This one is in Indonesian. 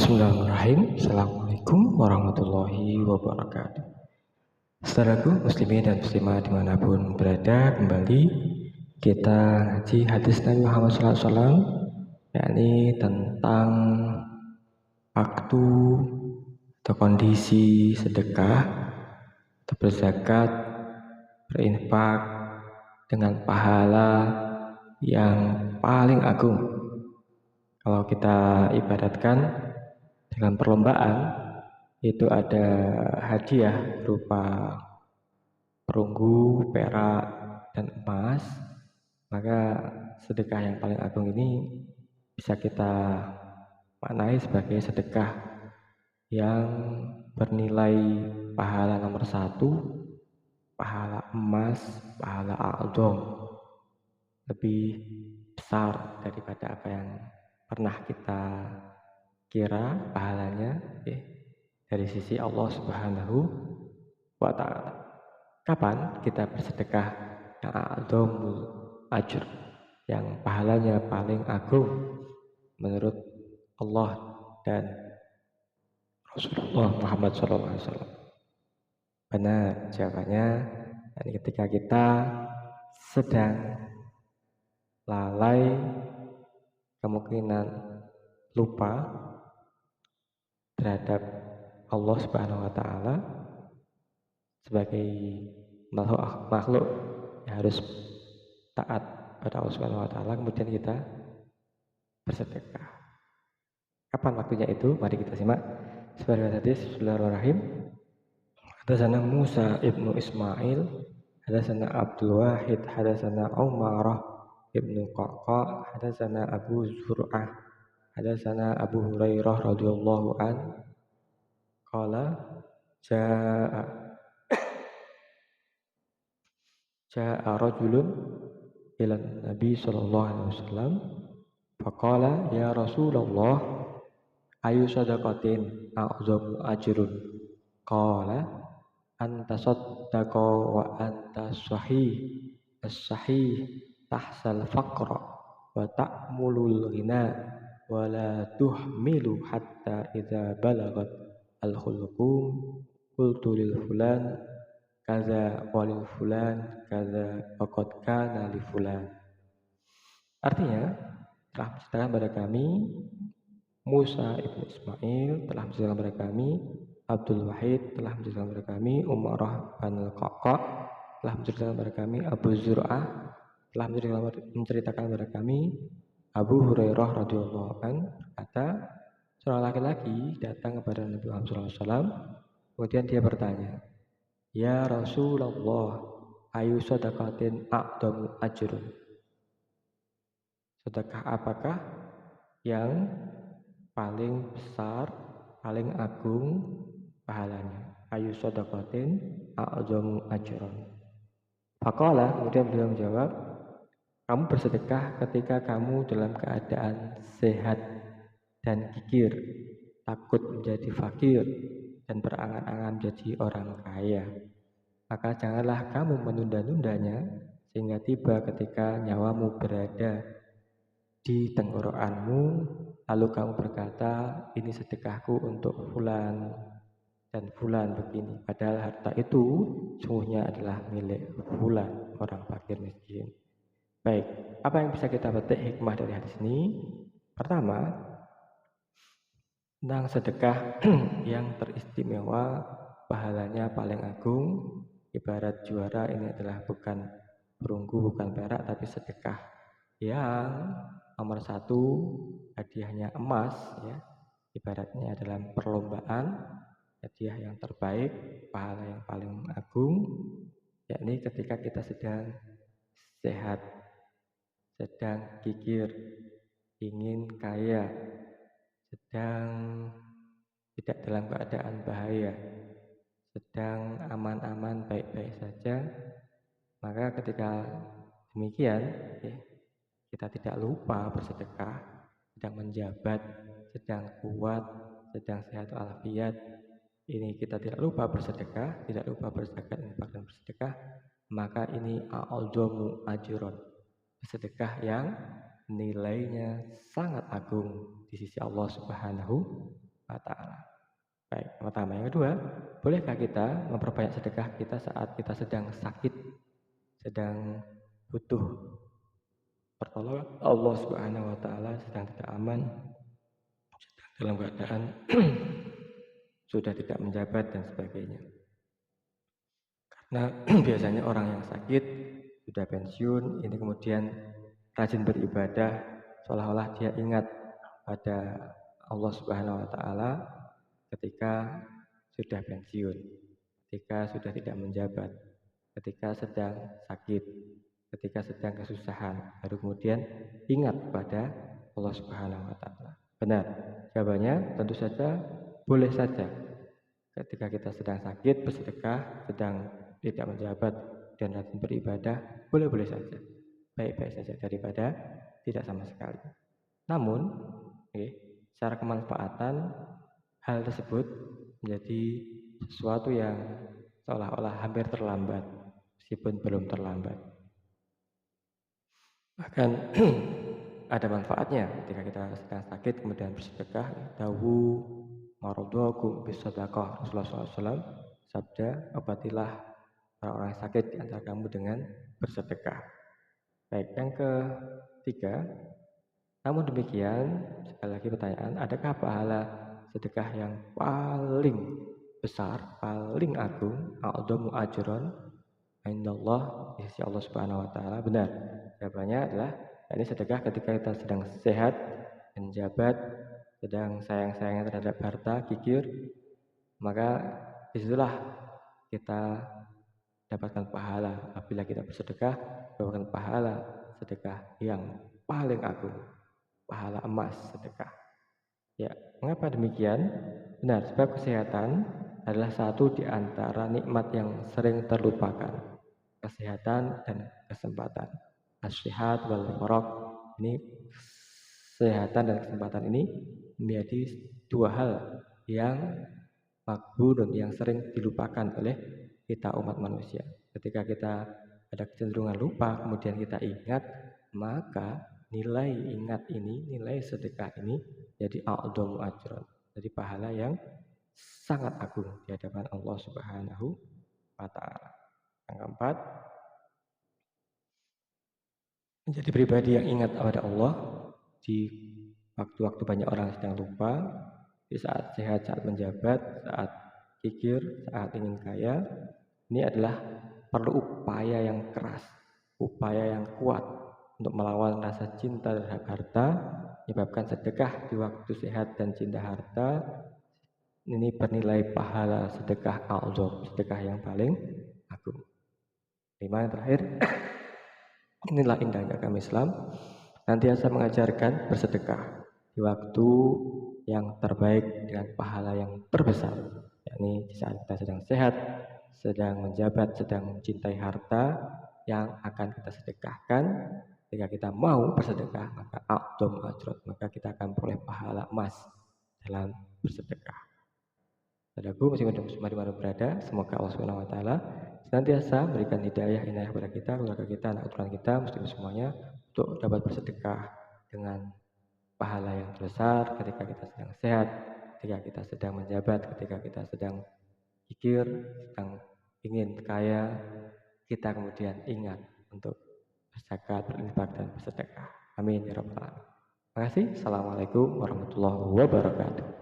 Bismillahirrahmanirrahim. Assalamualaikum warahmatullahi wabarakatuh. Saudaraku muslimin dan muslimah dimanapun berada, kembali kita ngaji hadis Nabi Muhammad SAW, yakni tentang waktu atau kondisi sedekah atau berzakat, berinfak dengan pahala yang paling agung. Kalau kita ibaratkan dalam perlombaan, itu ada hadiah berupa perunggu, perak, dan emas. Maka sedekah yang paling agung ini bisa kita maknai sebagai sedekah yang bernilai pahala nomor 1, pahala emas, pahala a'dham, lebih besar daripada apa yang pernah kita kira pahalanya dari sisi Allah Subhanahu wa ta'ala. Kapan kita bersedekah yang a'dhamul ajr, yang pahalanya paling agung menurut Allah dan Rasulullah Muhammad SAW? Benar, jawabannya ketika kita sedang lalai, kemungkinan lupa terhadap Allah Subhanahu wa ta'ala sebagai makhluk yang harus taat pada Allah Subhanahu wa ta'ala, kemudian kita bersedekah. Kapan waktunya itu? Mari kita simak sebagai hadis. Bismillahirrahmanirrahim. Hadatsana Musa ibnu Ismail, hadatsana Abdul Wahid, hadatsana Umarah ibnu Qaqa, hadatsana Abu Zur'ah, hadatsana Abu Hurairah radhiyallahu an qala ja'a rajulun ila Nabi sallallahu alaihi wasallam faqala ya Rasulullah ayu sadaqatin a'zamu ajrun qala anta saddaqa wa anta sahih as-sahih tahsal faqra wa ta'mulul ghina wa la tuhmilu hatta idza balagat al-khulqum qultu lil fulan kaza walil fulan kaza faqad kana li fulan. Artinya, telah menceritakan pada kami Musa ibnu Ismail, telah menceritakan kepada kami Abdul Wahid, telah menceritakan kepada kami Umarah bin Qaqa, telah menceritakan kepada kami Abu Zur'ah, telah menceritakan kepada kami Abu Hurairah radhiyallahu an kata, seorang laki-laki datang kepada Nabi Muhammad SAW, kemudian dia bertanya, ya Rasulullah, ayu sadaqatin a'damu ajrun? Sedekah apakah yang paling besar, paling agung pahalanya? Ayu sadaqatin a'damu ajrun. Faqala, kemudian beliau menjawab, kamu bersedekah ketika kamu dalam keadaan sehat dan gigir, takut menjadi fakir dan berangan-angan menjadi orang kaya. Maka janganlah kamu menunda-nundanya sehingga tiba ketika nyawamu berada di tenggorokanmu, lalu kamu berkata, ini sedekahku untuk fulan dan fulan begini. Padahal harta itu sungguhnya adalah milik fulan, orang fakir miskin. Baik, apa yang bisa kita petik hikmah dari hadis ini? Pertama, tentang sedekah yang teristimewa, pahalanya paling agung. Ibarat juara ini adalah bukan perunggu, bukan perak, tapi sedekah yang nomor 1, hadiahnya emas, ya. Ibaratnya dalam perlombaan, hadiah yang terbaik, pahala yang paling agung, yakni ketika kita sedang sehat, sedang gigir, ingin kaya, sedang tidak dalam keadaan bahaya, sedang aman-aman, baik-baik saja. Maka ketika demikian, kita tidak lupa bersedekah, sedang menjabat, sedang kuat, sedang sehat walafiat. Ini kita tidak lupa bersedekah, tidak lupa berzakat, infak dan bersedekah. Maka ini a'dhamu ajron, sedekah yang nilainya sangat agung di sisi Allah Subhanahu wa ta'ala. Baik, pertama. Yang kedua, bolehkah kita memperbanyak sedekah kita saat kita sedang sakit, sedang butuh pertolongan Allah Subhanahu wa taala, sedang tidak aman, sedang dalam keadaan sudah tidak menjabat dan sebagainya. Karena biasanya orang yang sakit sudah pensiun, ini kemudian rajin beribadah, seolah-olah dia ingat pada Allah Subhanahu wa taala ketika sudah pensiun, ketika sudah tidak menjabat, ketika sedang sakit, ketika sedang kesusahan, baru kemudian ingat pada Allah Subhanahu wa taala. Benar, jawabannya tentu saja boleh saja. Ketika kita sedang sakit, bersedekah, sedang tidak menjabat dan rajin beribadah, boleh-boleh saja. Baik-baik saja daripada tidak sama sekali. Namun, secara kemanfaatan hal tersebut menjadi sesuatu yang seolah-olah hampir terlambat, meskipun belum terlambat. Bahkan ada manfaatnya ketika kita sedang sakit kemudian bersedekah. Dawu maradhakum bisadaqah. Rasulullah SAW sabda, obatilah orang-orang sakit di antara kamu dengan bersedekah. Baik, yang ketiga, namun demikian, sekali lagi pertanyaan, adakah pahala sedekah yang paling besar, paling agung, a'dhamu ajran indallah, di sisi Allah Subhanahu wa taala? Benar. Jawabannya adalah ini sedekah ketika kita sedang sehat, menjabat, sedang sayang-sayangnya terhadap harta, kikir, maka disitulah kita dapatkan pahala. Apabila kita bersedekah, dapatkan pahala sedekah yang paling agung, pahala emas sedekah. Ya, mengapa demikian? Benar, sebab kesehatan adalah satu di antara nikmat yang sering terlupakan. Kesehatan dan kesempatan. As-sihat wal faragh. Ini kesehatan dan kesempatan ini menjadi dua hal yang makbul yang sering dilupakan oleh kita umat manusia. Ketika kita ada kecenderungan lupa, kemudian kita ingat, maka nilai ingat ini, nilai sedekah ini jadi a'dhamu ajran, jadi pahala yang sangat agung di hadapan Allah Subhanahu wa taala. Yang keempat, menjadi pribadi yang ingat kepada Allah di waktu-waktu banyak orang sedang lupa, di saat sehat, saat menjabat, saat kikir, saat ingin kaya. Ini adalah perlu upaya yang keras, upaya yang kuat untuk melawan rasa cinta terhadap harta. Menyebabkan sedekah di waktu sehat dan cinta harta ini bernilai pahala sedekah a'dzam, sedekah yang paling agung. 5 yang terakhir, inilah indahnya agama Islam, senantiasa mengajarkan bersedekah di waktu yang terbaik dengan pahala yang terbesar, yakni di saat kita sedang sehat, sedang menjabat, sedang mencintai harta yang akan kita sedekahkan. Jika kita mau bersedekah, maka a'dham ajran, maka kita akan peroleh pahala emas dalam bersedekah. Saudaraku, meskipun di mana berada, semoga Allah Subhanahu wa taala senantiasa berikan hidayah inayah kepada kita, keluarga kita, anak keturunan kita, muslim semuanya, untuk dapat bersedekah dengan pahala yang besar ketika kita sedang sehat, ketika kita sedang menjabat, ketika kita sedang pikir, sedang ingin kaya, kita kemudian ingat untuk berzakat, berinfak dan bersedekah. Amin ya rabbal alamin. Terima kasih. Assalamualaikum warahmatullahi wabarakatuh.